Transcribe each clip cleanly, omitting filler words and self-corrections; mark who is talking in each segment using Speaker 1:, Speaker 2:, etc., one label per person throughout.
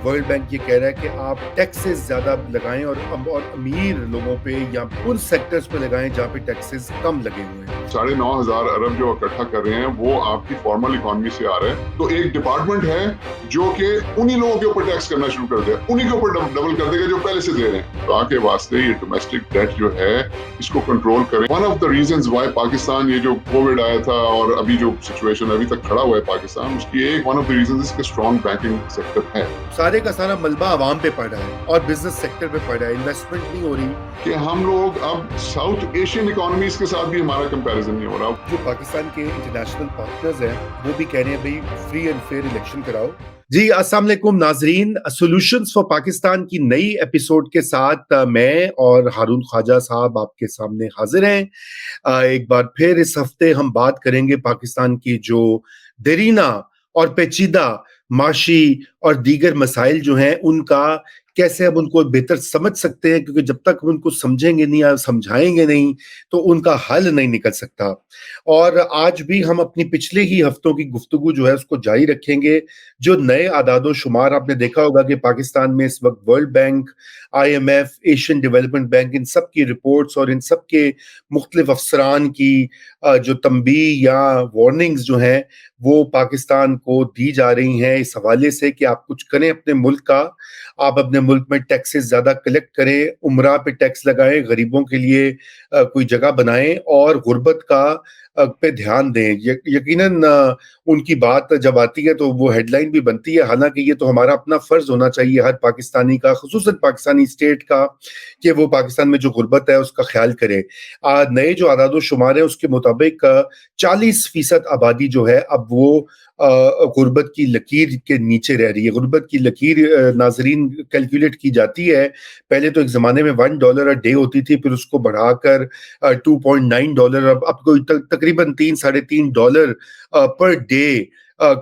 Speaker 1: World bank یہ کہہ رہا ہے کہ آپ ٹیکسز زیادہ لگائیں اور امیر لوگوں پہ یا ان سیکٹرز پہ لگائیں جہاں پہ ٹیکسز کم لگے ہوئے ہیں.
Speaker 2: 9,500 ارب جو اکٹھا کر رہے ہیں وہ آپ کی فارمل اکانومی سے آ رہا ہے. تو ایک ڈپارٹمنٹ ہے جو کہ انہی لوگوں کے اوپر ٹیکس کرنا شروع کر دے, انہی کے اوپر ڈبل کر دے گا جو پہلے سے دے رہے ہیں. تو کے واسطے یہ ڈومیسٹک ڈیٹ جو ہے اس کو کنٹرول کریں. One of the reasons why Pakistan, یہ جو کووڈ آیا تھا اور ابھی جو سچویشن ابھی تک کھڑا ہوا ہے پاکستان, اس کی ایک ون آف دا ریزنز اس کے اسٹرانگ بینکنگ سیکٹر ہے.
Speaker 1: سارے کا سارا ملبہ عوام پہ پڑ رہا ہے اور بزنس سیکٹر پہ پڑ رہا ہے, انویسٹمنٹ نہیں ہو رہی.
Speaker 2: کہ ہم لوگ اب ساؤتھ ایشین اکانومیز کے ساتھ بھی ہمارا کمپیریزن نہیں ہو رہا.
Speaker 1: جو پاکستان کے انٹرنیشنل پارٹنرز ہیں وہ بھی کہہ رہے ہیں بھئی فری اینڈ فیئر الیکشن کراؤ. جی السلام علیکم ناظرین, سولوشنز فار پاکستان کی نئی ایپیسوڈ کے ساتھ میں اور ہارون خواجہ صاحب آپ کے سامنے حاضر ہیں. ایک بار پھر اس ہفتے ہم بات کریں گے پاکستان کی جو دیرینہ اور پیچیدہ معاشی اور دیگر مسائل جو ہیں ان کا کیسے ہم ان کو بہتر سمجھ سکتے ہیں, کیونکہ جب تک ہم ان کو سمجھیں گے نہیں یا سمجھائیں گے نہیں تو ان کا حل نہیں نکل سکتا. اور آج بھی ہم اپنی پچھلے ہی ہفتوں کی گفتگو جو ہے اس کو جاری رکھیں گے. جو نئے اعداد و شمار آپ نے دیکھا ہوگا کہ پاکستان میں اس وقت world bank, IMF, Asian development bank, ان سب کی رپورٹس اور ان سب کے مختلف افسران کی جو تنبیہ یا وارننگز جو ہیں وہ پاکستان کو دی جا رہی ہیں اس حوالے سے کہ آپ کچھ کریں اپنے ملک کا. آپ اپنے ملک میں ٹیکسز زیادہ کلیکٹ کریں, عمرہ پہ ٹیکس لگائیں, غریبوں کے لیے کوئی جگہ بنائیں اور غربت کا پہ دھیان دیں. یقیناً ان کی بات جب آتی ہے تو وہ ہیڈ لائن بھی بنتی ہے, حالانکہ یہ تو ہمارا اپنا فرض ہونا چاہیے ہر پاکستانی کا, خصوصاً پاکستانی اسٹیٹ کا, کہ وہ پاکستان میں جو غربت ہے اس کا خیال کرے. نئے جو اعداد و شمار ہیں اس کے مطابق 40% آبادی جو ہے اب وہ غربت کی لکیر کے نیچے رہ رہی ہے. غربت کی لکیر ناظرین کیلکولیٹ کی جاتی ہے, پہلے تو ایک زمانے میں $1 اے ڈے ہوتی تھی, پھر اس کو بڑھا کر $2.9, اب کوئی تقریباً $3-3.5 پر ڈے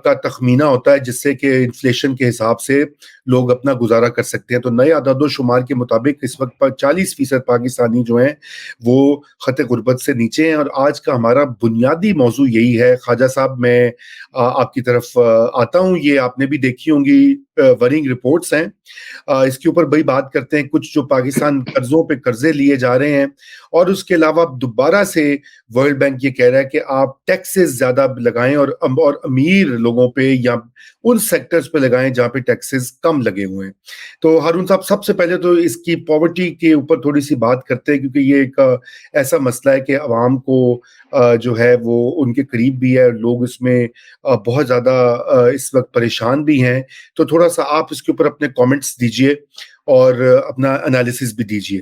Speaker 1: کا تخمینہ ہوتا ہے, جس سے کہ انفلیشن کے حساب سے لوگ اپنا گزارا کر سکتے ہیں. تو نئے اعداد و شمار کے مطابق اس وقت 40% پاکستانی جو ہیں وہ خط غربت سے نیچے ہیں. اور آج کا ہمارا بنیادی موضوع یہی ہے. خواجہ صاحب میں آپ کی طرف آتا ہوں, یہ آپ نے بھی دیکھی ہوں گی ورنگ رپورٹس ہیں, اس کے اوپر بھئی بات کرتے ہیں. کچھ جو پاکستان قرضوں پہ قرضے لیے جا رہے ہیں, اور اس کے علاوہ دوبارہ سے ورلڈ بینک یہ کہہ رہا ہے کہ آپ ٹیکسز زیادہ لگائیں اور امیر لوگوں پہ یا ان سیکٹرز پہ لگائیں جہاں پہ ٹیکسز کم لگے ہوئے ہیں. تو ہارون صاحب سب سے پہلے تو اس کی پاورٹی کے اوپر تھوڑی سی بات کرتے ہیں, کیونکہ یہ ایک ایسا مسئلہ ہے کہ عوام کو جو ہے وہ ان کے قریب بھی ہے, لوگ اس میں بہت زیادہ اس وقت پریشان بھی ہیں. تو تھوڑا سا آپ اس کے اوپر اپنے کامنٹس دیجئے اور اپنا انالیسس بھی دیجئے.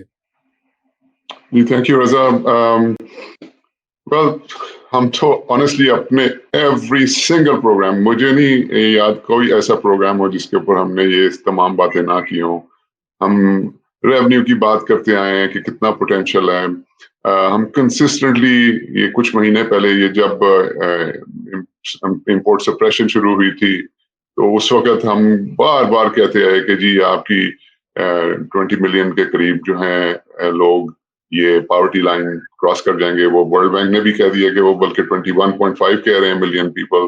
Speaker 2: جی تھینک یو رضا. ہم تو آنیسٹلی اپنے ایوری سنگل پروگرام, مجھے نہیں یاد کوئی ایسا پروگرام ہو جس کے اوپر ہم نے یہ تمام باتیں نہ کی ہوں. ہم ریونیو کی بات کرتے آئے ہیں کہ کتنا پوٹینشیل ہے. ہم کنسسٹنٹلی یہ کچھ مہینے پہلے یہ جب امپورٹ سپریشن شروع ہوئی تھی تو اس وقت ہم بار بار کہتے آئے کہ جی آپ کی 20 ملین کے قریب جو ہیں لوگ یہ پاورٹی لائن کراس کر جائیں گے. وہ ورلڈ بینک نے بھی کہہ دیا کہ وہ بلکہ 21.5 کہہ رہے ہیں ملین پیپل,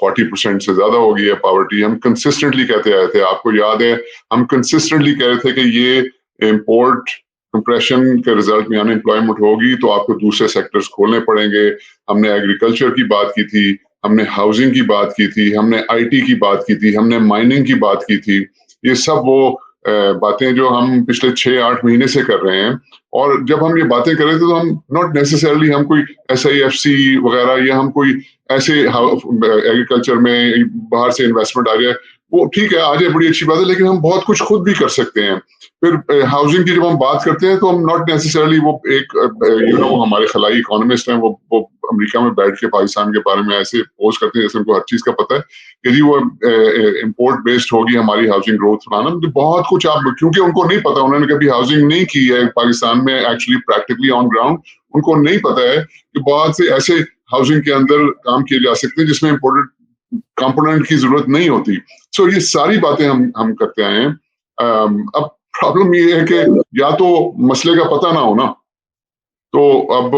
Speaker 2: 40% سے زیادہ ہو گئی ہے پاورٹی. ہم کنسسٹنٹلی کہتے آئے تھے, آپ کو یاد ہے ہم کنسسٹنٹلی کہہ رہے تھے کہ یہ امپورٹ کمپریشن کے رزلٹ میں ان امپلائمنٹ ہوگی تو آپ کو دوسرے سیکٹرز کھولنے پڑیں گے. ہم نے ایگریکلچر کی بات کی تھی, ہم نے ہاؤسنگ کی بات کی تھی, ہم نے IT کی بات کی تھی, ہم نے مائننگ کی بات کی تھی. یہ سب وہ باتیں جو ہم پچھلے 6-8 مہینے سے کر رہے ہیں. اور جب ہم یہ باتیں کر رہے تھے تو ہم ناٹ نیسسرلی ہم کوئی SIFC وغیرہ یا ہم کوئی ایسے ایگریکلچر میں باہر سے انویسٹمنٹ آ جائے وہ ٹھیک ہے آ جائے بڑی اچھی بات ہے, لیکن ہم بہت کچھ خود بھی کر سکتے ہیں. پھر ہاؤسنگ کی جب ہم بات کرتے ہیں تو ہم ناٹ نیسسرلی وہ ایک ہمارے خلائی اکانومسٹ ہیں وہ امریکہ میں بیٹھ کے پاکستان کے بارے میں ایسے پوسٹ کرتے ہیں جیسے ان کو ہر چیز کا پتہ ہے کہ جی وہ امپورٹ بیسڈ ہوگی ہماری ہاؤسنگ گروتھ بنانا. بہت کچھ آپ کیونکہ ان کو نہیں پتا, انہوں نے کبھی ہاؤسنگ نہیں کی ہے پاکستان میں ایکچولی پریکٹیکلی آن گراؤنڈ, ان کو نہیں پتا ہے کہ بہت سے ایسے ہاؤسنگ کے اندر کام کیے جا سکتے ہیں جس میں امپورٹڈ کمپوننٹ کی ضرورت نہیں ہوتی. سو یہ ساری باتیں ہم کرتے آئے ہیں. اب پرابلم یہ ہے کہ یا تو مسئلے کا پتہ نہ ہونا, تو اب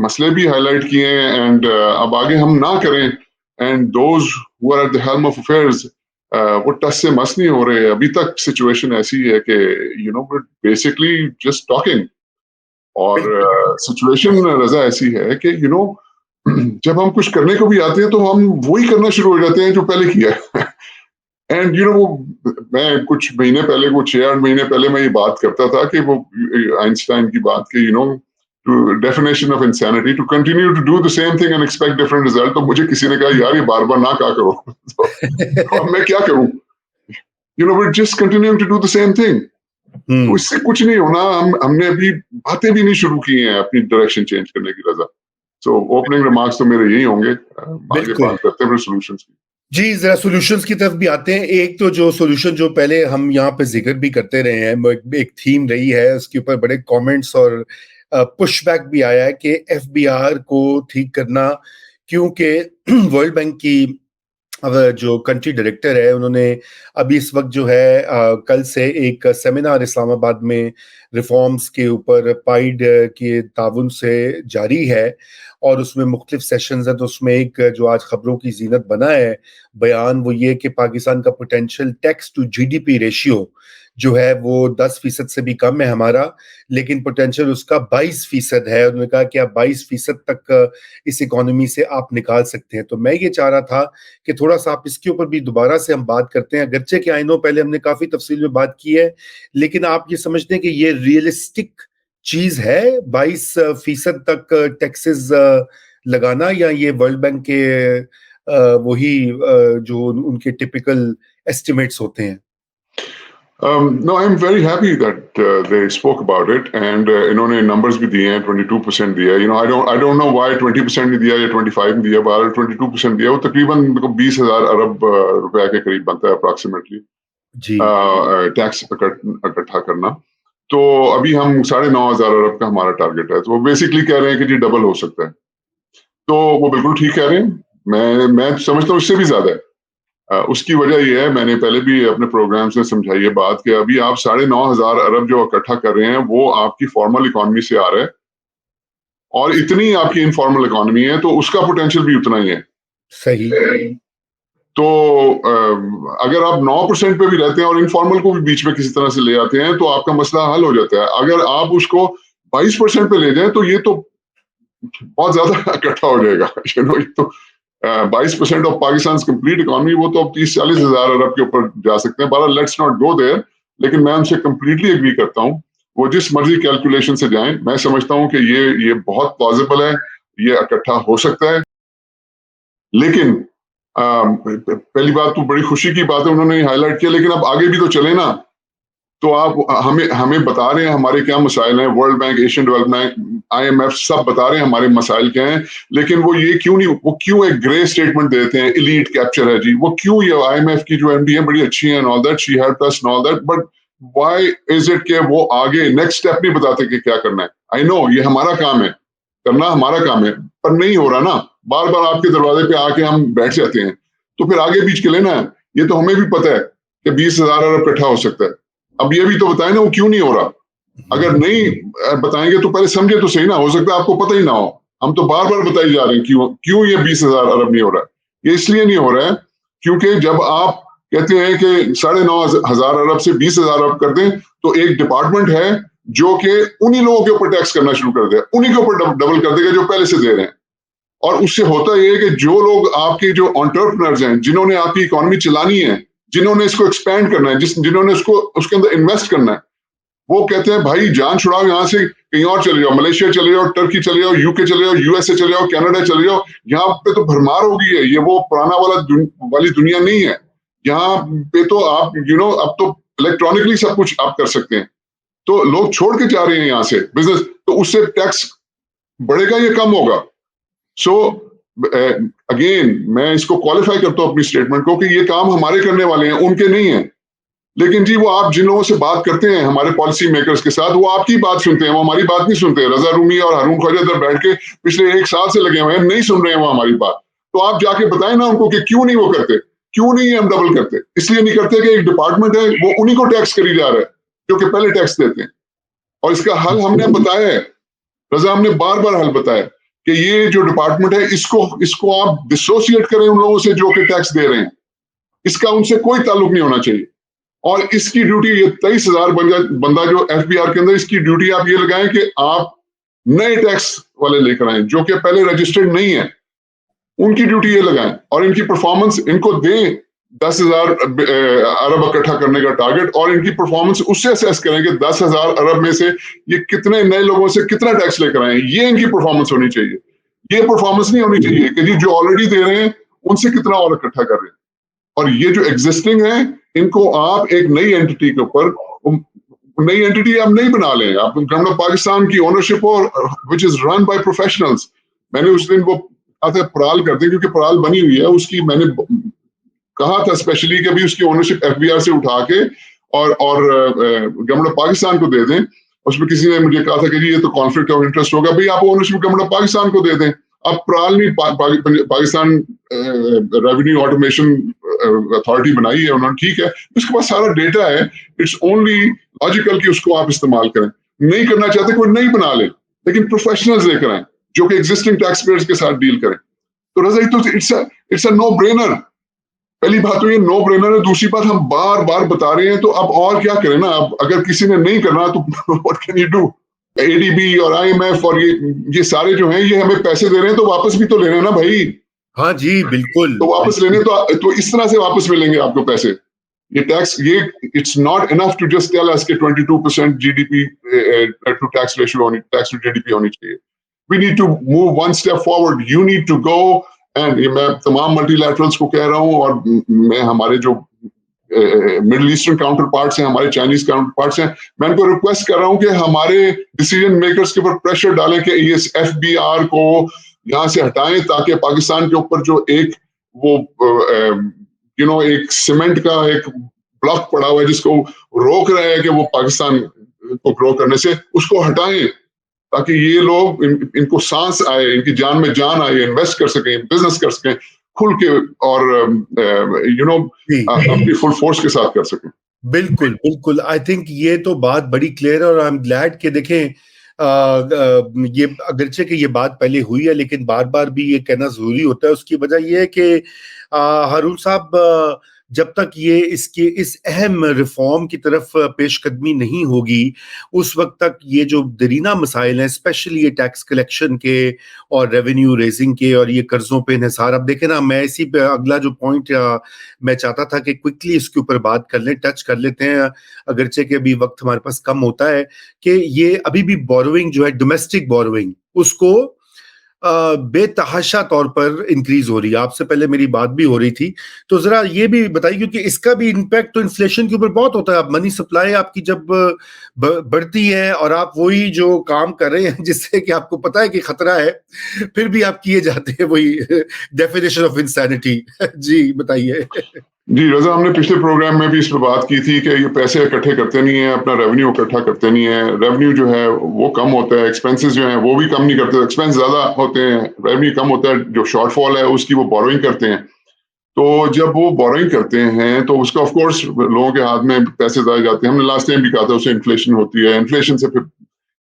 Speaker 2: مسئلے بھی ہائی لائٹ کیے ہیں اینڈ اب آگے ہم نہ کریں. And those who are at the helm of affairs وہ ٹس سے مس نہیں ہو رہے. ابھی تک سچویشن ایسی ہے کہ بیسکلی جسٹ ٹاکنگ. اور سچویشن رضا ایسی ہے کہ جب ہم کچھ کرنے کو بھی آتے ہیں تو ہم وہی کرنا شروع ہو جاتے ہیں جو پہلے کیا ہے. اینڈ میں کچھ مہینے پہلے 6-8 مہینے پہلے میں یہ بات کرتا تھا کہ وہ آئنسٹائن کی بات کہ definition of insanity to continue to do the same thing and expect different result. تو مجھے کسی نے کہا یار یہ بار بار نہ کہا کرو. اب میں کیا کروں؟ But just continue to do the same thing. تو اس سے کچھ نہیں ہونا. ہم نے ابھی باتیں بھی نہیں شروع کی ہیں اپنی ڈائریکشن چینج کرنے کی رضا. سو اوپننگ ریمارکس تو میرے یہی ہوں گے. آگے بات کرتے ہیں پھر سولوشنز کی.
Speaker 1: جی ذرا سولوشنز کی طرف بھی آتے ہیں. ایک تو جو سولوشن جو پہلے ہم یہاں پہ ذکر بھی کرتے رہے ہیں, ایک تھیم رہی ہے, اس کے اوپر بڑے کامنٹس اور پش بیک بھی آیا ہے کہ ایف بی آر کو ٹھیک کرنا, کیونکہ ورلڈ بینک کی جو کنٹری ڈائریکٹر ہے انہوں نے ابھی اس وقت جو ہے کل سے ایک سیمینار اسلام آباد میں ریفارمز کے اوپر پائیڈ کے تعاون سے جاری ہے, اور اس میں مختلف سیشنز ہیں. تو اس میں ایک جو آج خبروں کی زینت بنا ہے بیان, وہ یہ کہ پاکستان کا potential tax to G D P ratio جو ہے وہ 10% سے بھی کم ہے ہمارا, لیکن پوٹینشیل اس کا 22% ہے. انہوں نے کہا کہ آپ 22% تک اس اکانومی سے آپ نکال سکتے ہیں. تو میں یہ چاہ رہا تھا کہ تھوڑا سا آپ اس کے اوپر بھی دوبارہ سے ہم بات کرتے ہیں, اگرچہ کہ آئی نو پہلے ہم نے کافی تفصیل میں بات کی ہے, لیکن آپ یہ سمجھتے ہیں کہ یہ ریئلسٹک چیز ہے 22% تک ٹیکسز لگانا, یا یہ ورلڈ بینک کے وہی جو ان کے ٹپیکل ایسٹیمیٹس ہوتے ہیں؟
Speaker 2: No, I'm very happy that they spoke about it, and انہوں نے نمبرز بھی دیے ہیں. 22% دیا ہے. I don't know why 20% نہیں دیا یا 25 نہیں دیا, بہرحال 22% دیا. وہ تقریباً 20,000 ارب روپے کے قریب بنتا ہے اپروکسیمیٹلی ٹیکس اکٹھا کرنا. تو ابھی ہم 9,500 ارب کا ہمارا ٹارگیٹ ہے. تو وہ بیسکلی کہہ رہے ہیں کہ جی ڈبل ہو سکتا ہے. تو وہ بالکل ٹھیک کہہ رہے ہیں. میں سمجھتا ہوں اس سے بھی زیادہ ہے. اس کی وجہ یہ ہے, میں نے پہلے بھی اپنے پروگرامز میں سمجھائی یہ بات, کہ ابھی آپ 9,500 ارب جو اکٹھا کر رہے ہیں وہ آپ کی فارمل اکانومی سے آ رہا ہے, اور اتنی آپ کی انفارمل اکانومی ہے تو اس کا پوٹینشیل بھی اتنا ہی ہے.
Speaker 1: صحیح.
Speaker 2: تو اگر آپ 9% پہ بھی رہتے ہیں اور انفارمل کو بھی بیچ میں کسی طرح سے لے آتے ہیں تو آپ کا مسئلہ حل ہو جاتا ہے. اگر آپ اس کو 22% پہ لے جائیں تو یہ تو بہت زیادہ اکٹھا ہو جائے گا. تو 22% آف پاکستان کمپلیٹ اکانومی, وہ تو اب 30-40 ہزار ارب کے اوپر جا سکتے ہیں. بہرحال لیٹس ناٹ گو دیئر, لیکن میں ان سے کمپلیٹلی ایگری کرتا ہوں. وہ جس مرضی کیلکولیشن سے جائیں, میں سمجھتا ہوں کہ یہ بہت پلازیبل ہے, یہ اکٹھا ہو سکتا ہے. لیکن پہلی بات تو بڑی خوشی کی بات ہے انہوں نے ہائی لائٹ کیا, لیکن اب آگے بھی تو چلے نا. تو آپ ہمیں بتا رہے ہیں ہمارے کیا مسائل ہیں. World bank, Asian development bank, IMF سب بتا رہے ہیں ہمارے مسائل کیا ہیں, لیکن وہ یہ کیوں ایک گرے اسٹیٹمنٹ دیتے ہیں, ایلیٹ کیپچر ہے جی. وہ کیوں, یہ IMF کی جو MD ہیں بڑی اچھی ہیں, all that she helped us and all that, but why is it کہ وہ آگے نیکسٹ اسٹیپ نہیں بتاتے کہ کیا کرنا ہے. I know یہ ہمارا کام ہے, کرنا ہمارا کام ہے, پر نہیں ہو رہا نا. بار بار آپ کے دروازے پہ آ کے ہم بیٹھ جاتے ہیں. تو پھر آگے بیچ کے لینا ہے. یہ تو ہمیں بھی پتہ ہے کہ 20,000 ارب اکٹھا ہو سکتا ہے. اب یہ بھی تو بتائیں نا وہ کیوں نہیں ہو رہا. اگر نہیں بتائیں گے تو پہلے سمجھے تو صحیح نا, ہو سکتا ہے آپ کو پتہ ہی نہ ہو. ہم تو بار بار بتائی جا رہے ہیں کیوں یہ 20,000 ارب نہیں ہو رہا. یہ اس لیے نہیں ہو رہا ہے کیونکہ جب آپ کہتے ہیں کہ 9,500 ارب سے 20,000 ارب کر دیں, تو ایک ڈپارٹمنٹ ہے جو کہ انہی لوگوں کے اوپر ٹیکس کرنا شروع کر دے, انہی کے اوپر ڈبل کر دے گا جو پہلے سے دے رہے ہیں. اور اس سے ہوتا یہ کہ جو لوگ آپ کے جو انٹرپرنرز ہیں, جنہوں نے آپ کی اکانومی چلانی ہے, جنہوں نے اس کو ایکسپینڈ کرنا ہے, جنہوں نے اس کے اندر انویسٹ کرنا ہے, وہ کہتے ہیں بھائی جان چھڑاؤ, یہاں سے کہیں اور چلے جاؤ, ملیشیا چلے جاؤ, ٹرکی چلے جاؤ, UK چلے جاؤ, USA چلے جاؤ, کینیڈا چلے جاؤ. یہاں پہ تو بھرمار ہو گئی ہے, یہ وہ پرانا والی دنیا نہیں ہے. یہاں پہ تو آپ اب تو الیکٹرانکلی سب کچھ آپ کر سکتے ہیں. تو لوگ چھوڑ کے جا رہے ہیں یہاں سے بزنس, تو اس سے ٹیکس بڑھے گا یا کم ہوگا. سو اگین میں اس کو کوالیفائی کرتا ہوں اپنی اسٹیٹمنٹ کو کہ یہ کام ہمارے کرنے والے ہیں, ان کے نہیں ہیں. لیکن جی وہ آپ جن لوگوں سے بات کرتے ہیں ہمارے پالیسی میکرز کے ساتھ, وہ آپ کی بات سنتے ہیں, وہ ہماری بات نہیں سنتے. رضا رومی اور ہارون خواجہ ادھر بیٹھ کے پچھلے 1 سال سے لگے ہوئے ہیں, نہیں سن رہے ہیں وہ ہماری بات. تو آپ جا کے بتائیں نا ان کو کہ کیوں نہیں وہ کرتے, کیوں نہیں ہم ڈبل کرتے. اس لیے نہیں کرتے کہ ایک ڈپارٹمنٹ ہے, وہ انہی کو ٹیکس کری جا رہا ہے جو کہ پہلے ٹیکس دیتے ہیں. اور اس کا حل ہم نے بتایا ہے رضا, ہم نے بار بار حل بتایا کہ یہ جو ڈپارٹمنٹ ہے اس کو آپ ڈسوسیٹ کریں ان لوگوں سے جو کہ ٹیکس دے رہے ہیں. اس کا ان سے کوئی تعلق نہیں ہونا چاہیے. اور اس کی ڈیوٹی یہ 23,000 بندہ جو ایف بی آر کے اندر, اس کی ڈیوٹی آپ یہ لگائیں کہ آپ نئے ٹیکس والے لے کر آئیں جو کہ پہلے رجسٹرڈ نہیں ہے, ان کی ڈیوٹی یہ لگائیں اور ان کی پرفارمنس ان کو دیں 10,000 ارب اکٹھا کرنے کا ٹارگٹ, اور ان کی پرفارمنس اس سے اسیس کریں کہ 10,000 ارب میں سے یہ کتنے نئے لوگوں سے کتنا ٹیکس لے کر آئے. یہ ان کی پرفارمنس ہونی چاہیے. یہ پرفارمنس نہیں ہونی چاہیے کہ جی جو آلریڈی دے رہے ہیں ان سے کتنا اور اکٹھا کر رہے ہیں. اور یہ جو ایگزسٹنگ ہیں ان کو آپ ایک نئی اینٹی کے اوپر, نئی اینٹی آپ نہیں بنا لیں. آپ گورنمنٹ آف پاکستان کی ownership who which is run by professionals. میں نے اس دن وہ پرال کرتے کیونکہ پرال بنی ہوئی ہے, اس کی میں نے کہا تھا اسپیشلی کہ ابھی اس کی اونرشپ ایف بی آر سے اٹھا کے اور گورنمنٹ آف پاکستان کو دے دیں. اس میں کسی نے مجھے کہا تھا کہ جی یہ تو کانفلکٹ آف انٹرسٹ ہوگا. بھائی آپ اونرشپ گورنمنٹ آف پاکستان کو دے دیں. اب پرال نہیں پاکستان ریونیو آٹومیشن اتھارٹی بنائی ہے انہوں نے, ٹھیک ہے, اس کے پاس سارا ڈیٹا ہے. اٹس اونلی لاجیکل کہ اس کو آپ استعمال کریں. نہیں کرنا چاہتے کوئی نہیں بنا لے, لیکن پروفیشنلز لے کر آئیں جو کہ ایگزسٹنگ ٹیکس پیئرز کے ساتھ ڈیل کریں. تو رضا تو اٹس اے نو برینر. پہلی بات تو یہ نو برینر ہے. دوسری بات ہم بار بار بتا رہے ہیں, تو اب اور کیا کریں نا. اب اگر کسی نے نہیں کرنا تو what can you do. A D B اور آئی ایم ایف اور یہ سارے جو ہیں یہ ہمیں پیسے دے رہے ہیں تو واپس بھی تو لینے نا بھائی.
Speaker 1: ہاں جی بالکل,
Speaker 2: تو واپس لینے تو اس طرح سے واپس ملیں گے آپ کو پیسے. یہ ٹیکس یہ it's not enough to just tell us کہ 22% G D P to tax ratio ہونی, tax to G D P ہونی چاہیے. We need to move one step forward. You need to go and یہ میں تمام multi laterals کو کہہ رہا ہوں, اور میں ہمارے جو مڈل ایسٹرن کاؤنٹر پارٹس ہیں, ہمارے چائنیز کاؤنٹر پارٹس ہیں, میں ان کو ریکویسٹ کر رہا ہوں کہ ہمارے ڈیسیژن میکرز کے اوپر پریشر ڈالیں کہ اس ایف بی آر کو یہاں سے ہٹائیں, تاکہ پاکستان کے اوپر جو ایک وہ ایک سیمنٹ کا ایک بلاک پڑا ہوا ہے جس کو روک رہا ہے کہ وہ پاکستان کو گرو کرنے سے, اس کو ہٹائیں تاکہ یہ لوگ ان کو سانس آئے, ان کی جان میں جان آئے, انویسٹ کر سکیں, بزنس کر سکیں کھل کے, اور اپنی فل فورس کے ساتھ کر سکیں.
Speaker 1: بالکل بالکل. آئی تھنک یہ تو بات بڑی کلیئر ہے, اور آئی ایم گلیڈ کہ دیکھیں یہ اگرچہ کہ یہ بات پہلے ہوئی ہے لیکن بار بار بھی یہ کہنا ضروری ہوتا ہے. اس کی وجہ یہ ہے کہ ہارون صاحب جب تک یہ اس اہم ریفارم کی طرف پیش قدمی نہیں ہوگی اس وقت تک یہ جو درینہ مسائل ہیں, اسپیشلی یہ ٹیکس کلیکشن کے اور ریونیو ریزنگ کے اور یہ قرضوں پہ انحصار, اب دیکھیں نا, میں اسی پہ اگلا جو پوائنٹ میں چاہتا تھا کہ کوئکلی اس کے اوپر بات کر لیں, ٹچ کر لیتے ہیں, اگرچہ کہ ابھی وقت ہمارے پاس کم ہوتا ہے, کہ یہ ابھی بھی بوروئنگ جو ہے ڈومیسٹک بوروئنگ اس کو بے تحاشا طور پر انکریز ہو رہی ہے. آپ سے پہلے میری بات بھی ہو رہی تھی, تو ذرا یہ بھی بتائیے کیونکہ اس کا بھی امپیکٹ تو انفلیشن کے اوپر بہت ہوتا ہے. اب منی سپلائی آپ کی جب بڑھتی ہے اور آپ وہی جو کام کر رہے ہیں جس سے کہ آپ کو پتا ہے کہ خطرہ ہے, پھر بھی آپ کیے جاتے ہیں وہی ڈیفینیشن آف انسینٹی. جی بتائیے.
Speaker 2: جی رضا, ہم نے پچھلے پروگرام میں بھی اس پہ بات کی تھی کہ یہ پیسے اکٹھے کرتے نہیں ہیں, اپنا ریونیو اکٹھا کرتے نہیں ہیں. ریونیو جو ہے وہ کم ہوتا ہے, ایکسپینسز جو ہیں وہ بھی کم نہیں کرتے, ایکسپینس زیادہ ہوتے ہیں, ریونیو کم ہوتا ہے. جو شارٹ فال ہے اس کی وہ بوروئنگ کرتے ہیں. تو جب وہ بوروئنگ کرتے ہیں تو اس کا آف کورس لوگوں کے ہاتھ میں پیسے زیادہ جاتے ہیں. ہم نے لاسٹ ٹائم بھی کہا تھا اس سے انفلیشن ہوتی ہے, انفلیشن سے پھر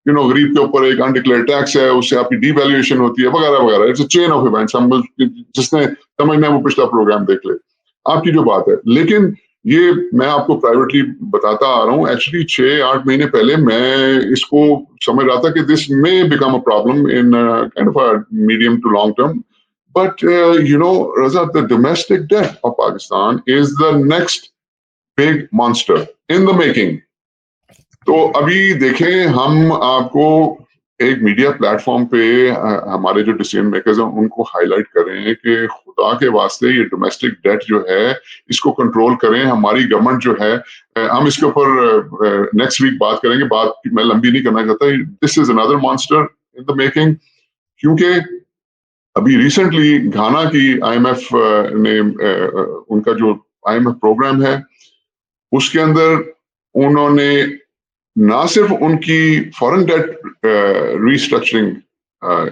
Speaker 2: غریب کے اوپر ایک انڈکلیئر ٹیکس ہے, اس سے آپ کی ڈی ویلیویشن ہوتی ہے وغیرہ وغیرہ. It's a chain of events. ہم جس نے سمجھنا ہے وہ پچھلا پروگرام دیکھ لے. آپ کی جو بات ہے, لیکن یہ میں آپ کو پرائیویٹلی بتاتا آ رہا ہوں, ایکچولی 6-8 مہینے پہلے میں اس کو سمجھ رہا تھا کہ دس میں become a problem in kind of a medium to long term. But Raza, the domestic debt of Pakistan is the next big monster in the making. تو ابھی دیکھیں, ہم آپ کو ایک میڈیا پلیٹ فارم پہ ہمارے جو ڈیسیژن میکرز ہیں ان کو ہائی لائٹ کر رہے ہیں کہ خدا کے واسطے یہ ڈومیسٹک ڈیٹ جو ہے اس کو کنٹرول کریں. ہماری گورنمنٹ جو ہے, ہم اس کے اوپر نیکسٹ ویک بات کریں گے, بات میں لمبی نہیں کرنا چاہتا. دس از اندر مانسٹر ان دا میکنگ, کیونکہ ابھی ریسنٹلی گھانا کی آئی ایم ایف نے ان کا جو آئی ایم ایف پروگرام ہے اس کے اندر انہوں نے نہ صرف ان کی فارن ڈیٹ ریسٹرکچرنگ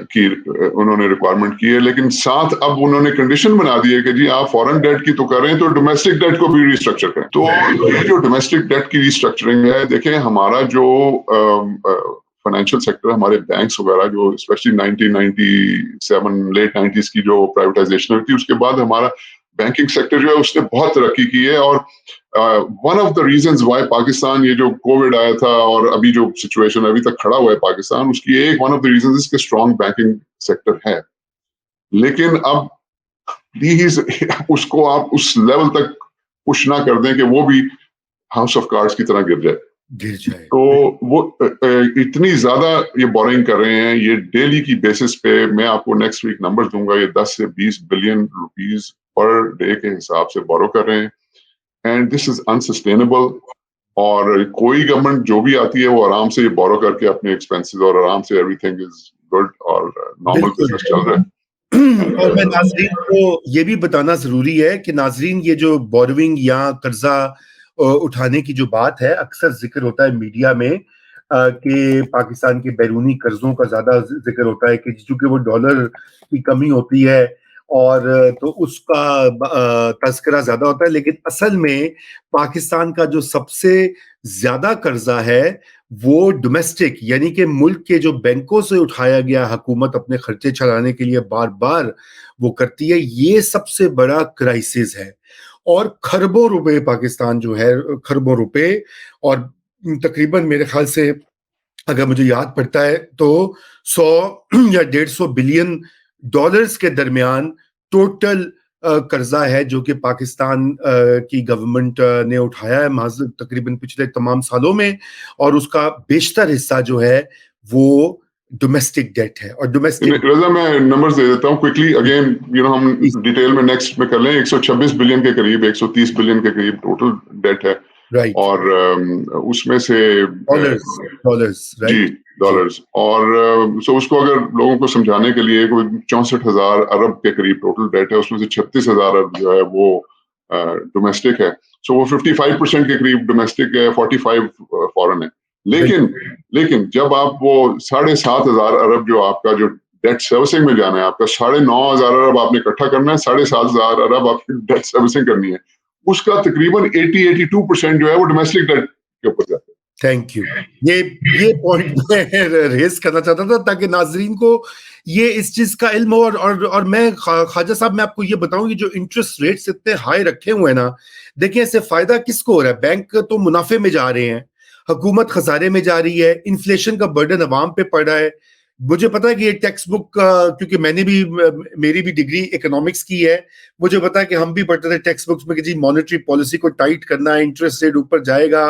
Speaker 2: کی انہوں نے ریکوائرمنٹ کی ہے, لیکن ساتھ اب انہوں نے کنڈیشن بنا دی ہے کہ جی آپ فارن ڈیٹ کی تو کریں تو ڈومیسٹک ڈیٹ کو بھی ریسٹرکچر کریں. تو یہ جو ڈومیسٹک ڈیٹ کی ریسٹرکچرنگ ہے, دیکھیں ہمارا جو فائنینشیل سیکٹر, ہمارے بینکس وغیرہ جو اسپیشلی 1997 لیٹ 90s کی جو پرائیویٹائزیشن ہوئی تھی, اس کے بعد ہمارا بینکنگ سیکٹر جو ہے اس نے بہت ترقی کی ہے. اور one of the reasons why Pakistan یہ جو کووڈ آیا تھا اور ابھی جو سچویشن ابھی تک کھڑا ہوا ہے پاکستان, اس کی ایک ون آف دا ریزنز اس کے اسٹرانگ بینکنگ سیکٹر ہے. لیکن اب پلیز اس کو آپ اس لیول تک پش نہ کر دیں کہ وہ بھی ہاؤس آف کارڈز کی طرح گر جائے. تو وہ اتنی زیادہ یہ بورنگ کر رہے ہیں, یہ ڈیلی کی بیسس پہ, میں آپ کو نیکسٹ ویک نمبر دوں گا, یہ 10 سے 20 بلین روپیز پر ڈے کے حساب سے بورو کر رہے ہیں. And this is unsustainable. اور کوئی گورنمنٹ جو بھی آتی ہے وہ آرام سے یہ بورو کر کے اپنے ایکسپینسز اور آرام سے ایوری تھنگ از گڈ اور نارمل بزنس چل رہا ہے.
Speaker 1: اور میں ناظرین کو یہ بھی بتانا ضروری ہے کہ ناظرین یہ جو بوروئنگ یا قرضہ اٹھانے کی جو بات ہے, اکثر ذکر ہوتا ہے میڈیا میں کہ پاکستان کے بیرونی قرضوں کا زیادہ ذکر ہوتا ہے کہ چونکہ وہ ڈالر کی کمی ہوتی ہے اور تو اس کا تذکرہ زیادہ ہوتا ہے. لیکن اصل میں پاکستان کا جو سب سے زیادہ قرضہ ہے وہ ڈومیسٹک, یعنی کہ ملک کے جو بینکوں سے اٹھایا گیا, حکومت اپنے خرچے چلانے کے لیے بار بار وہ کرتی ہے, یہ سب سے بڑا کرائسس ہے. اور خربوں روپے پاکستان جو ہے, خربوں روپے, اور تقریباً میرے خیال سے اگر مجھے یاد پڑتا ہے تو 100 یا 150 بلین ڈالرز کے درمیان ٹوٹل قرضہ ہے جو کہ پاکستان کی گورنمنٹ نے اٹھایا ہے تقریباً پچھلے تمام سالوں میں, اور اس کا بیشتر حصہ جو ہے وہ ڈومیسٹک ڈیٹ ہے. اور ڈومیسٹک
Speaker 2: رضا میں نمبرز دے دیتا ہوں کوئکلی اگین, ہم ڈیٹیل میں نیکسٹ میں کر لیں. 126 بلین کے قریب, 130 بلین کے قریب ٹوٹل ڈیٹ ہے. اور اس میں سے ڈالرز, اور سو اس کو اگر لوگوں کو سمجھانے کے لیے کوئی 64,000 ارب کے قریب ٹوٹل ڈیٹ ہے, اس میں سے 36,000 ارب جو ہے وہ ڈومیسٹک ہے. سو وہ 55% کے قریب ڈومیسٹک ہے, 45 فورن ہے. لیکن جب آپ وہ 7,500 ارب جو آپ کا جو ڈیٹ سروسنگ میں جانا ہے, آپ کا 9,500 ارب آپ نے اکٹھا کرنا ہے, 7,500 ارب آپ کی ڈیٹ سروسنگ کرنی ہے, اس کا تقریباً 80-82% جو ہے وہ ڈومیسٹک ڈیٹ کے اوپر جاتا ہے.
Speaker 1: Thank you. یہ پوائنٹ میں ریز کرنا چاہتا تھا تاکہ ناظرین کو یہ اس چیز کا علم ہو. اور میں خواجہ صاحب میں آپ کو یہ بتاؤں کہ جو انٹرسٹ ریٹس اتنے ہائی رکھے ہوئے ہیں نا, دیکھیں اس سے فائدہ کس کو ہو رہا ہے؟ بینک تو منافع میں جا رہے ہیں, حکومت خسارے میں جا رہی ہے, انفلیشن کا برڈن عوام پہ پڑ رہا ہے. مجھے پتا ہے کہ یہ ٹیکسٹ بک, کیونکہ میں نے بھی, میری بھی ڈگری اکنامکس کی ہے, مجھے پتا ہے کہ ہم بھی پڑھتے تھے ٹیکسٹ بکس میں کہ جی مانیٹری پالیسی کو ٹائٹ کرنا ہے, انٹرسٹ ریٹ اوپر جائے گا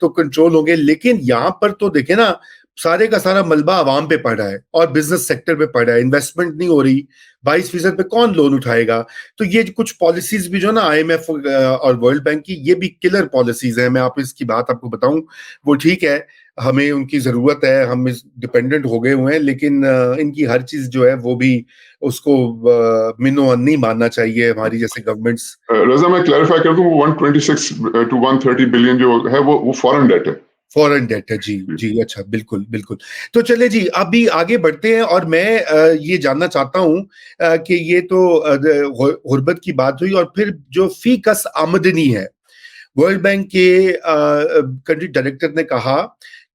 Speaker 1: تو کنٹرول ہوں گے. لیکن یہاں پر تو دیکھیں نا, سارے کا سارا ملبہ عوام پہ پڑ رہا ہے اور بزنس سیکٹر پہ پڑ رہا ہے, انویسٹمنٹ نہیں ہو رہی, 22% پہ کون لون اٹھائے گا؟ تو یہ کچھ پالیسیز بھی جو نا آئی ایم ایف اور ورلڈ بینک کی, یہ بھی کلر پالیسیز ہیں. میں آپ اس کی بات آپ کو بتاؤں, وہ ٹھیک ہے, ہمیں ان کی ضرورت ہے, ہم ڈپینڈنٹ ہو گئے ہوئے ہیں, لیکن ان کی ہر چیز جو ہے وہ بھی اس کو منو نہیں ماننا چاہیے ہماری جیسے گورنمنٹس.
Speaker 2: رضا میں کلیریفائی کر دوں, 126 to 130 بلین جو ہے وہ فورن ڈیٹ ہے,
Speaker 1: فورن ڈیٹ ہے. جی اچھا, بالکل. تو چلے جی ابھی آگے بڑھتے ہیں, اور میں یہ جاننا چاہتا ہوں کہ یہ تو غربت کی بات ہوئی, اور پھر جو فی کس آمدنی ہے, ورلڈ بینک کے کنٹری ڈائریکٹر نے کہا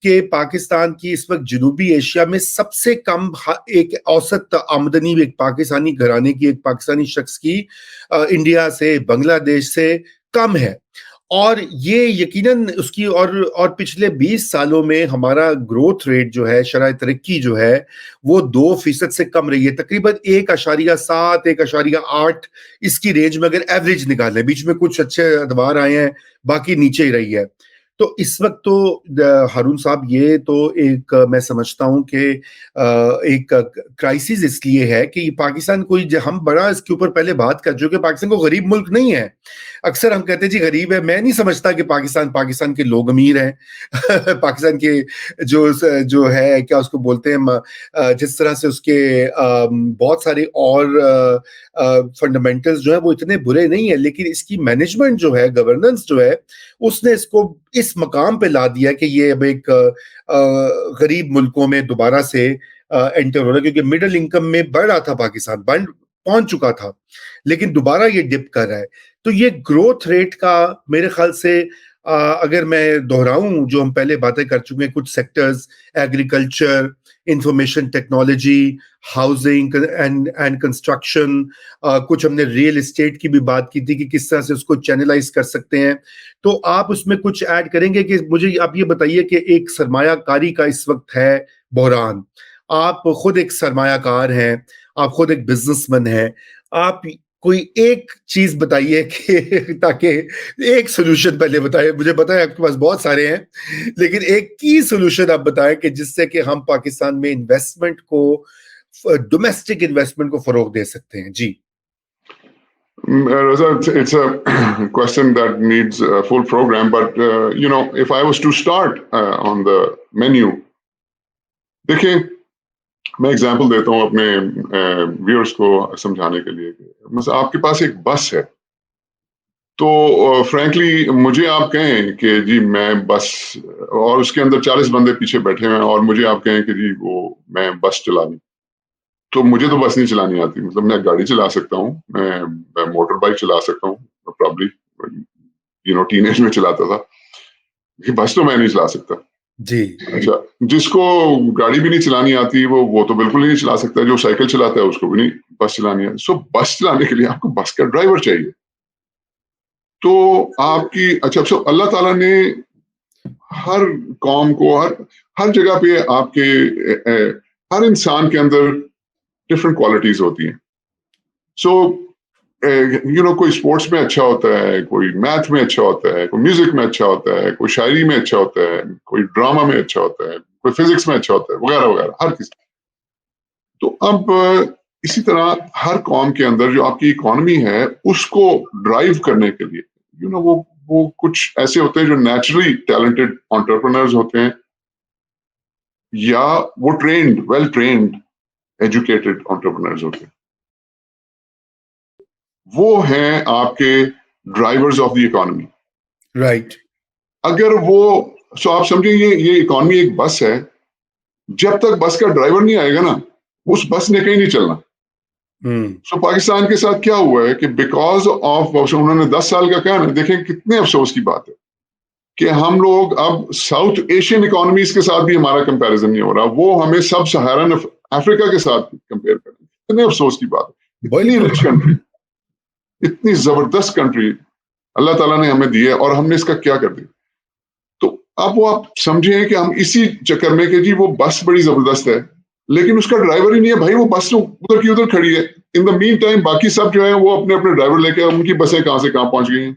Speaker 1: کہ پاکستان کی اس وقت جنوبی ایشیا میں سب سے کم ایک اوسط آمدنی ایک پاکستانی گھرانے کی, ایک پاکستانی شخص کی انڈیا سے, بنگلہ دیش سے کم ہے. اور یہ یقیناً اس کی اور پچھلے 20 سالوں میں ہمارا گروتھ ریٹ جو ہے, شرح ترقی جو ہے وہ 2% سے کم رہی ہے, تقریباً 1.7 1.8 اس کی رینج میں اگر ایوریج نکالیں. بیچ میں کچھ اچھے ادوار آئے ہیں, باقی نیچے ہی رہی ہے. تو اس وقت تو ہارون صاحب یہ تو ایک میں سمجھتا ہوں کہ ایک کرائسس اس لیے ہے کہ پاکستان کوئی, ہم بڑا اس کے اوپر پہلے بات کر چکے, پاکستان کو غریب ملک نہیں ہے. اکثر ہم کہتے ہیں جی غریب ہے, میں نہیں سمجھتا کہ پاکستان کے لوگ امیر ہیں. پاکستان کے جو ہے کیا اس کو بولتے ہیں, جس طرح سے اس کے بہت سارے اور فنڈامنٹلز جو ہیں وہ اتنے برے نہیں ہیں, لیکن اس کی مینجمنٹ جو ہے, گورننس جو ہے, اس نے اس کو اس مقام پہ لا دیا کہ یہ اب ایک غریب ملکوں میں دوبارہ سے انٹر ہو رہا ہے, کیونکہ مڈل انکم میں بڑھ رہا تھا پاکستان, پہنچ چکا تھا, لیکن دوبارہ یہ ڈپ کر رہا ہے. تو یہ گروتھ ریٹ کا میرے خیال سے اگر میں دہراؤں جو ہم پہلے باتیں کر چکے ہیں, کچھ sectors, agriculture, information technology, housing and construction, کچھ ہم نے ریئل اسٹیٹ کی بھی بات کی تھی کہ کس طرح سے اس کو چینلائز کر سکتے ہیں. تو آپ اس میں کچھ ایڈ کریں گے کہ مجھے آپ یہ بتائیے کہ ایک سرمایہ کاری کا اس وقت ہے بحران, آپ خود ایک سرمایہ کار ہیں, آپ خود ایک بزنس مین ہیں, آپ کوئی ایک چیز بتائیے کہ تاکہ ایک سولوشن پہلے بتائیں, مجھے پتا ہے آپ کے پاس بہت سارے ہیں, لیکن ایک کی سولوشن آپ بتائیں کہ جس سے کہ ہم پاکستان میں انویسٹمنٹ کو, ڈومیسٹک انویسٹمنٹ کو فروغ دے سکتے ہیں. جی
Speaker 2: Raza, it's a question that needs a full program, but if I was to start on the menu, دیکھیں میں ایگزامپل دیتا ہوں اپنے ویورز کو سمجھانے کے لیے کہ مثلا آپ کے پاس ایک بس ہے, تو فرینکلی مجھے آپ کہیں کہ جی میں بس, اور اس کے اندر 40 بندے پیچھے بیٹھے ہیں, اور مجھے آپ کہیں کہ جی وہ میں بس چلا لوں, تو مجھے تو بس نہیں چلانی آتی. مطلب میں گاڑی چلا سکتا ہوں, میں موٹر بائک چلا سکتا ہوں, پرابلی ٹین ایج میں چلاتا تھا, بس تو میں نہیں چلا سکتا.
Speaker 1: جی
Speaker 2: اچھا, جس کو گاڑی بھی نہیں چلانی آتی وہ تو بالکل ہی نہیں چلا سکتا, جو سائیکل چلاتا ہے اس کو بھی نہیں بس چلانی آتی. سو بس چلانے کے لیے آپ کو بس کا ڈرائیور چاہیے. تو آپ کی اچھا اللہ تعالیٰ نے ہر قوم کو ہر جگہ پہ آپ کے ہر انسان کے اندر ڈفرنٹ کوالٹیز ہوتی ہیں. سو کوئی اسپورٹس میں اچھا ہوتا ہے, کوئی میتھ میں اچھا ہوتا ہے, کوئی میوزک میں اچھا ہوتا ہے, کوئی شاعری میں اچھا ہوتا ہے, کوئی ڈراما میں اچھا ہوتا ہے, کوئی فزکس میں اچھا ہوتا ہے, وغیرہ وغیرہ, ہر کسی. تو اب اسی طرح ہر قوم کے اندر جو آپ کی اکانومی ہے اس کو ڈرائیو کرنے کے لیے وہ کچھ ایسے ہوتے ہیں جو نیچرلی ٹیلنٹڈ انٹرپرنرز ہوتے ہیں, یا وہ ویل ٹرینڈ ایجوکیٹڈ انٹرپرنرز ہوتے ہیں. وہ ہیں آپ کے drivers of the economy.
Speaker 1: Right.
Speaker 2: اگر آپ سمجھیں یہ اکانومی ایک بس ہے, جب تک بس کا ڈرائیور نہیں آئے گا نا اس بس نے کہیں نہیں چلنا. سو پاکستان کے ساتھ کیا ہوا ہے کہ بیکاز آف انہوں نے 10 سال کا کہا نا, دیکھیں کتنے افسوس کی بات ہے کہ ہم لوگ اب ساؤتھ ایشین اکانومیز کے ساتھ بھی ہمارا کمپیریزن نہیں ہو رہا, وہ ہمیں سب سہارن افریقہ کے ساتھ کمپیئر کریں. کتنے افسوس کی بات ہے. اتنی رچ کنٹری, اتنی زبردست کنٹری اللہ تعالیٰ نے ہمیں دی ہے, اور ہم نے اس کا کیا کر دیا. تو اب وہ آپ سمجھیں کہ ہم اسی چکر میں کہ جی وہ بس بڑی زبردست ہے لیکن اس کا ڈرائیور ہی نہیں ہے. بھائی وہ بس تو ادھر کی ادھر کھڑی ہے, ان دا مین ٹائم باقی سب جو ہے وہ اپنے اپنے ڈرائیور لے کے, ان کی بسیں کہاں سے کہاں پہنچ گئی ہیں.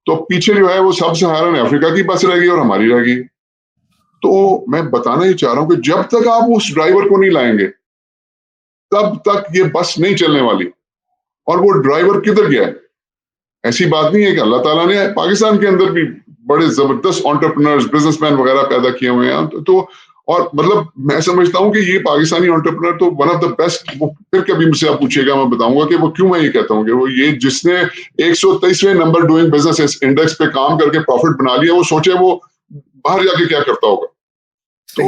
Speaker 2: تو پیچھے جو ہے وہ سب سہارن افریقہ کی بس رہ گئی اور ہماری رہ گئی. تو میں بتانا ہی چاہ رہا ہوں کہ جب تک آپ اس ڈرائیور کو نہیں لائیں گے تب تک یہ بس نہیں چلنے والی. اور وہ ڈرائیور کدھر گیا ہے؟ ایسی بات نہیں ہے کہ اللہ تعالیٰ نے پاکستان کے اندر بھی بڑے زبردست انٹرپرنرز, بزنس مین وغیرہ پیدا کیے ہوئے ہیں. تو اور مطلب میں سمجھتا ہوں کہ یہ پاکستانی انٹرپرنر تو ون آف دا بیسٹ. وہ پھر کبھی مجھ سے آپ پوچھیے گا, میں بتاؤں گا کہ وہ کیوں میں یہ کہتا ہوں کہ وہ یہ جس نے 123ویں نمبر ڈوئنگ بزنس انڈیکس پہ کام کر کے پروفٹ بنا لیا, وہ سوچے وہ باہر جا کے کیا کرتا ہوگا. تو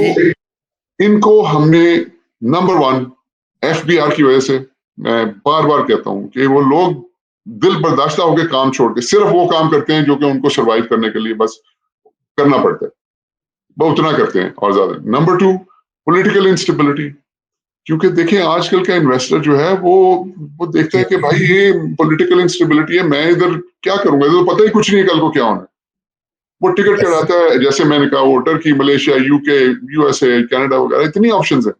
Speaker 2: ان کو ہم نے نمبر 1 FBR کی وجہ سے, میں بار بار کہتا ہوں کہ وہ لوگ دل برداشتہ ہو کے کام چھوڑ کے صرف وہ کام کرتے ہیں جو کہ ان کو سروائیو کرنے کے لیے بس کرنا پڑتا ہے, وہ اتنا کرتے ہیں اور زیادہ. نمبر 2 پولیٹیکل انسٹیبلٹی, کیونکہ دیکھیں آج کل کا انویسٹر جو ہے وہ دیکھتا ہے کہ بھائی یہ پولیٹیکل انسٹیبلٹی ہے, میں ادھر کیا کروں گا, تو پتہ ہی کچھ نہیں کل کو کیا ہونا ہے. وہ ٹکٹ کراتا ہے, جیسے میں نے کہا وہ Turkey, Malaysia, UK, USA, Canada وغیرہ, اتنی آپشنز ہیں.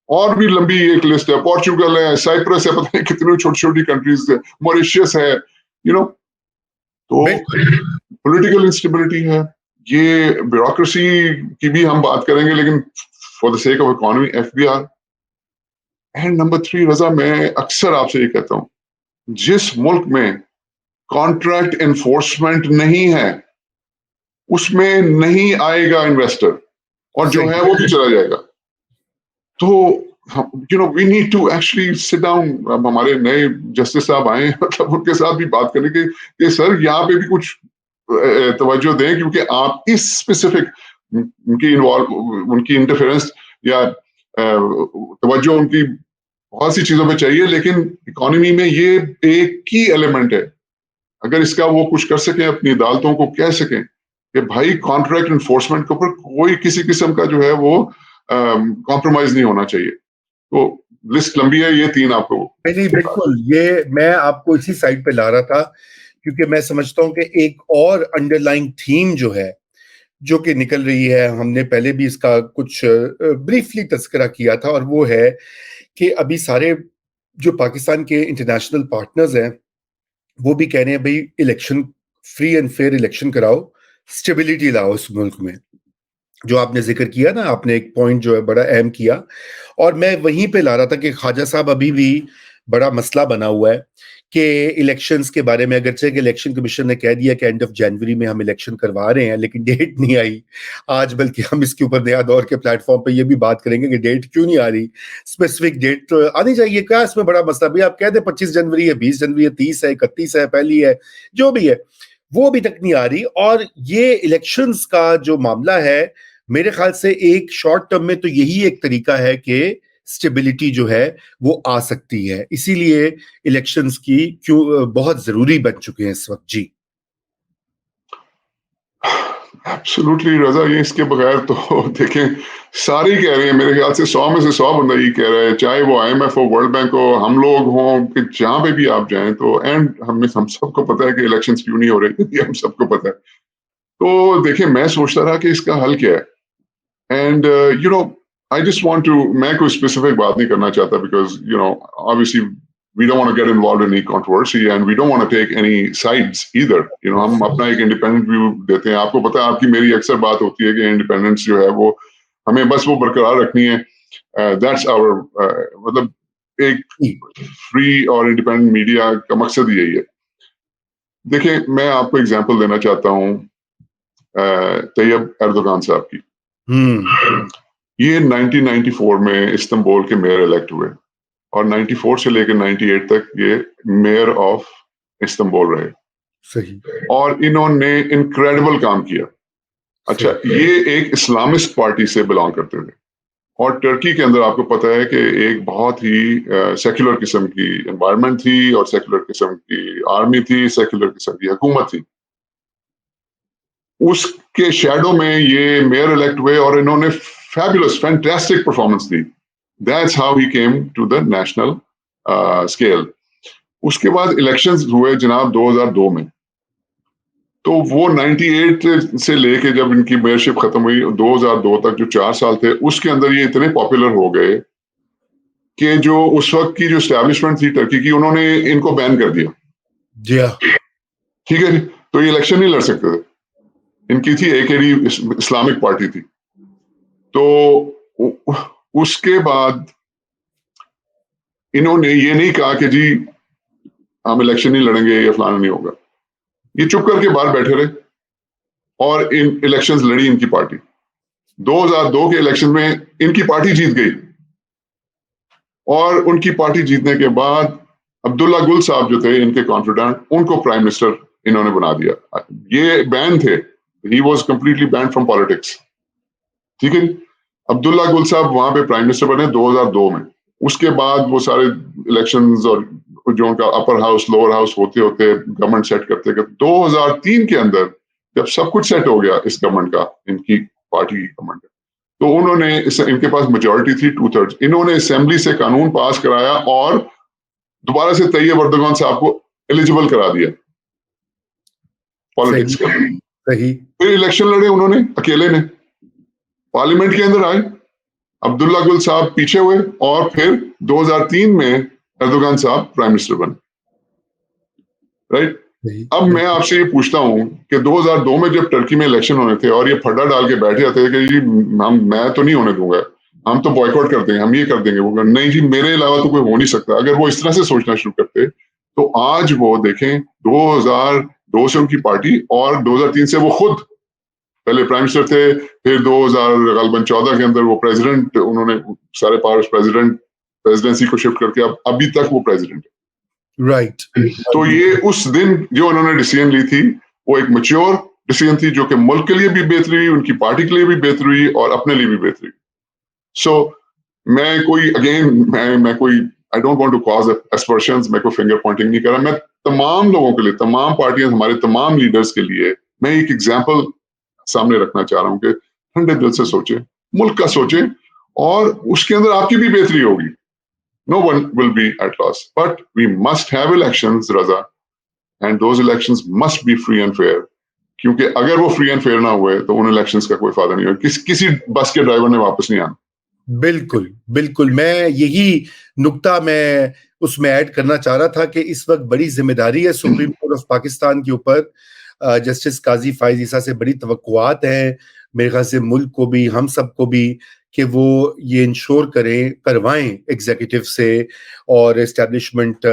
Speaker 2: اور بھی لمبی ایک لسٹ ہے, پورچوگل ہے, سائپرس ہے, پتہ نہیں کتنی چھوٹی چھوٹی کنٹریز ہے, موریشیس ہے, تو پولیٹیکل انسٹیبلٹی ہے. یہ بیوروکریسی کی بھی ہم بات کریں گے, لیکن for the sake of economy FBR. And number 3 رضا, میں اکثر آپ سے یہ کہتا ہوں, جس ملک میں کانٹریکٹ انفورسمنٹ نہیں ہے اس میں نہیں آئے گا انویسٹر, اور جو ہے وہ بھی چلا جائے گا. تو we need to actually sit down. اب ہمارے نئے جسٹس صاحب آئے ہیں, مطلب ان کے ساتھ بھی بات کریں کہ سر یہاں پہ بھی کچھ توجہ دیں, کیونکہ آپ اس اسپیسیفک ان کی انٹرفیئرنس یا توجہ ان کی بہت سی چیزوں پہ چاہیے, لیکن اکانومی میں یہ ایک کی ایلیمنٹ ہے. اگر اس کا وہ کچھ کر سکیں, اپنی عدالتوں کو کہہ سکیں کہ بھائی کانٹریکٹ انفورسمنٹ کے اوپر کوئی کسی قسم کا جو ہے وہ کمپرومائز نہیں ہونا چاہیے. تو لسٹ لمبی ہے, یہ 3 آپ کو.
Speaker 1: نہیں بالکل, یہ میں آپ کو اسی سائڈ پہ لا رہا تھا کیونکہ میں سمجھتا ہوں کہ ایک اور انڈر لائن تھیم جو ہے جو کہ نکل رہی ہے, ہم نے پہلے بھی اس کا کچھ بریفلی تذکرہ کیا تھا, اور وہ ہے کہ ابھی سارے جو پاکستان کے انٹرنیشنل پارٹنرز ہیں وہ بھی کہہ رہے ہیں بھئی election, free and fair election کراؤ, اسٹیبلٹی لاؤ اس ملک میں. جو آپ نے ذکر کیا نا, آپ نے ایک پوائنٹ جو ہے بڑا اہم کیا, اور میں وہیں پہ لا رہا تھا کہ خواجہ صاحب ابھی بھی بڑا مسئلہ بنا ہوا ہے کہ الیکشنز کے بارے میں, اگرچہ کہ الیکشن کمیشن نے کہہ دیا کہ اینڈ آف جنوری میں ہم الیکشن کروا رہے ہیں, لیکن ڈیٹ نہیں آئی آج. بلکہ ہم اس کے اوپر نیا دور کے پلیٹ فارم پہ یہ بھی بات کریں گے کہ ڈیٹ کیوں نہیں آ رہی, اسپیسیفک ڈیٹ تو آنی چاہیے. کیا اس میں بڑا مسئلہ, بھائی آپ کہہ دیں 25 جنوری ہے, 20 جنوری ہے, 30 ہے, 31 ہے, پہلی ہے, جو بھی ہے وہ ابھی تک نہیں آ رہی. اور یہ الیکشنز کا جو معاملہ ہے میرے خیال سے ایک شارٹ ٹرم میں تو یہی ایک طریقہ ہے کہ اسٹیبلٹی جو ہے وہ آ سکتی ہے, اسی لیے الیکشنز کی کیوں بہت ضروری بن چکے ہیں اس وقت. جی
Speaker 2: ایبسولوٹلی رضا, یہ اس کے بغیر تو دیکھیں سارے کہہ رہے ہیں, میرے خیال سے 100 میں سے 100 بندہ یہ کہہ رہا ہے, چاہے وہ IMF ہو, ورلڈ بینک ہو, ہم لوگ ہوں, کہ جہاں پہ بھی آپ جائیں تو اینڈ ہم سب کو پتا ہے کہ الیکشنز کیوں نہیں ہو رہے, یہ ہم سب کو پتا ہے. تو دیکھیں میں سوچتا رہا کہ اس کا حل کیا ہے, and I just want to, میں کوئی اسپیسیفک بات نہیں کرنا چاہتا because obviously we don't want to get involved in any controversy and we don't want to take any sides either. ہم اپنا ایک انڈیپینڈنٹ ویو دیتے ہیں. آپ کو پتا ہے آپ کی میری اکثر بات ہوتی ہے کہ انڈیپینڈنس جو ہے وہ ہمیں بس وہ برقرار رکھنی ہے. That's our مطلب ایک فری اور انڈیپینڈنٹ میڈیا کا مقصد یہی ہے. دیکھیں میں آپ کو اگزامپل دینا چاہتا ہوں طیب اردوغان صاحب کی. یہ 1994 میں استنبول کے میئر الیکٹ ہوئے اور 94 سے لے کے 98 تک یہ میئر آف استنبول رہے.
Speaker 1: صحیح.
Speaker 2: اور انہوں نے انکریڈیبل کام کیا. اچھا, یہ ایک اسلامسٹ پارٹی سے بلانگ کرتے تھے اور ٹرکی کے اندر آپ کو پتا ہے کہ ایک بہت ہی سیکولر قسم کی انوائرمنٹ تھی اور سیکولر قسم کی آرمی تھی, سیکولر قسم کی حکومت تھی. اس کے شیڈو میں یہ میئر الیکٹ ہوئے اور انہوں نے fabulous, fantastic performance the. That's how he came to the national scale. اس کے بعد elections ہوئے جناب 2002 میں. تو وہ 98 سے لے کے جب ان کی میئرشپ ختم ہوئی 2002 تک جو 4 سال تھے, اس کے اندر یہ اتنے پاپولر ہو گئے کہ جو اس وقت کی جو اسٹیبلشمنٹ تھی ٹرکی کی, انہوں نے ان کو بین کر دیا.
Speaker 1: جی ہاں,
Speaker 2: ٹھیک ہے جی. تو یہ الیکشن نہیں لڑ سکتے تھے. ان کی تھی AKD, اسلامک پارٹی تھی. تو اس کے بعد انہوں نے یہ نہیں کہا کہ جی ہم الیکشن نہیں لڑیں گے یا فلانا نہیں ہوگا. یہ چپ کر کے باہر بیٹھے رہے اور ان الیکشنز لڑی ان کی پارٹی. 2002 کے الیکشن میں ان کی پارٹی جیت گئی اور ان کی پارٹی جیتنے کے بعد عبداللہ گل صاحب جو تھے ان کے کانفیڈنٹ, ان کو پرائم منسٹر انہوں نے بنا دیا. یہ بین تھے, he was completely banned from politics. ٹھیک ہے, عبداللہ گل صاحب وہاں پہ پرائم منسٹر بنے 2002 میں. اس کے بعد وہ سارے الیکشنز اور جو ان کا اپر ہاؤس لوور ہاؤس ہوتے ہوتے گورنمنٹ سیٹ کرتے کہ 2003 کے اندر جب سب کچھ سیٹ ہو گیا اس گورنمنٹ کا, ان کی پارٹی کی گورنمنٹ کا, تو انہوں نے ان کے پاس میجورٹی تھی 2/3. انہوں نے اسمبلی سے قانون پاس کرایا اور دوبارہ سے طیب اردوغان صاحب کو ایلیجیبل کرا دیا پالیٹکس کا. پھر الیکشن لڑے انہوں نے اکیلے نے, پارلیمنٹ کے اندر آئے, عبداللہ گل صاحب پیچھے ہوئے اور پھر 2003 میں اردوغان صاحب پرائم منسٹر بنے. رائٹ. اب میں آپ سے یہ پوچھتا ہوں کہ 2002 میں جب ٹرکی میں الیکشن ہونے تھے اور یہ پھڈا ڈال کے بیٹھ جاتے کہ جی میں تو نہیں ہونے دوں گا, ہم تو بوائیکاٹ کر دیں گے, ہم یہ کر دیں گے, وہ نہیں جی میرے علاوہ تو کوئی ہو نہیں سکتا. اگر وہ اس طرح سے سوچنا شروع کرتے تو آج وہ دیکھیں 2002 سے ان کی پارٹی اور 2003 سے وہ خود پہلے پرائم منسٹر تھے, پھر 2014 کے اندر وہ پریزیڈنٹ, انہوں نے سارے پاورز پریزیڈنسی کو شفٹ کر کے ابھی تک وہ پریزیڈنٹ ہے.
Speaker 1: رائٹ.
Speaker 2: تو یہ اس دن جو انہوں نے ڈیسیژن لی تھی وہ ایک میچور ڈیسیژن تھی جو کہ ملک کے لیے بھی بہتری ہوئی, ان کی پارٹی کے لیے بھی بہتری ہوئی اور اپنے لیے بھی بہتری. سو میں کوئی اگین میں کوئی I don't want to cause aspersions, میں کوئی فنگر پوائنٹنگ نہیں کر رہا. میں تمام لوگوں کے لیے, تمام پارٹیاں, ہمارے تمام لیڈرز کے لیے میں ایک ایگزامپل سامنے رکھنا چاہ رہا ہوں کہ ٹھنڈے دل سے سوچیں, ملک کا سوچیں اور اس کے اندر آپ کی بھی بہتری ہوگی. No one will be at loss. But we must have elections, Raza, and those elections must be free and fair. کیونکہ اگر وہ فری اینڈ فیئر نہ ہوئے تو ان الیکشنز کا کوئی فائدہ نہیں ہوگا. کسی بس کے ڈرائیور نے واپس نہیں آنا.
Speaker 1: بالکل بالکل, میں یہی نقطہ میں اس میں ایڈ کرنا چاہ رہا تھا کہ اس وقت بڑی ذمہ داری ہے سپریم کورٹ آف پاکستان کے اوپر. جسٹس قاضی فائز عیسیٰ سے بڑی توقعات ہیں میرے خیال سے, ملک کو بھی ہم سب کو بھی, کہ وہ یہ انشور کروائیں ایگزیکٹو سے اور اسٹیبلشمنٹ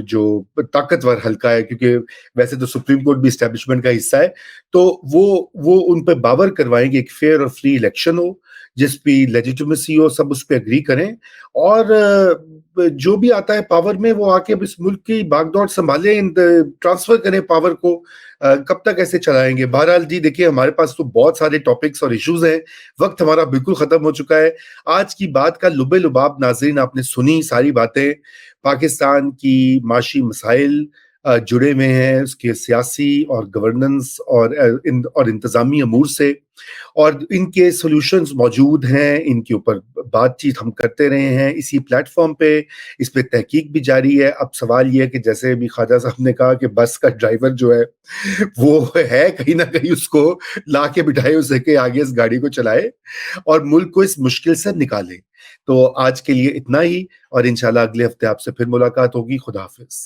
Speaker 1: جو طاقتور حلقہ ہے, کیونکہ ویسے تو سپریم کورٹ بھی اسٹیبلشمنٹ کا حصہ ہے, تو وہ ان پہ باور کروائیں کہ ایک فیئر اور فری الیکشن ہو جس پہ لیجیٹمیسی ہو, سب اس پہ اگری کریں, اور جو بھی آتا ہے پاور میں وہ آ کے اس ملک کی باغ دوڑ سنبھالیں, ٹرانسفر کریں پاور کو. کب تک ایسے چلائیں گے؟ بہرحال جی دیکھیے, ہمارے پاس تو بہت سارے ٹاپکس اور ایشوز ہیں, وقت ہمارا بالکل ختم ہو چکا ہے. آج کی بات کا لب لباب ناظرین آپ نے سنی ساری باتیں, پاکستان کی معاشی مسائل جڑے ہوئے ہیں اس کے سیاسی اور گورننس اور انتظامی امور سے, اور ان کے سولوشنز موجود ہیں, ان کے اوپر بات چیت ہم کرتے رہے ہیں اسی پلیٹ فارم پہ, اس پہ تحقیق بھی جاری ہے. اب سوال یہ ہے کہ جیسے بھی خواجہ صاحب نے کہا کہ بس کا ڈرائیور جو ہے وہ ہے کہیں نہ کہیں اس کو لا کے بٹھائے اسے کہ آگے اس گاڑی کو چلائے اور ملک کو اس مشکل سے نکالے. تو آج کے لیے اتنا ہی, اور انشاءاللہ اگلے ہفتے آپ سے پھر ملاقات ہوگی. خدا حافظ.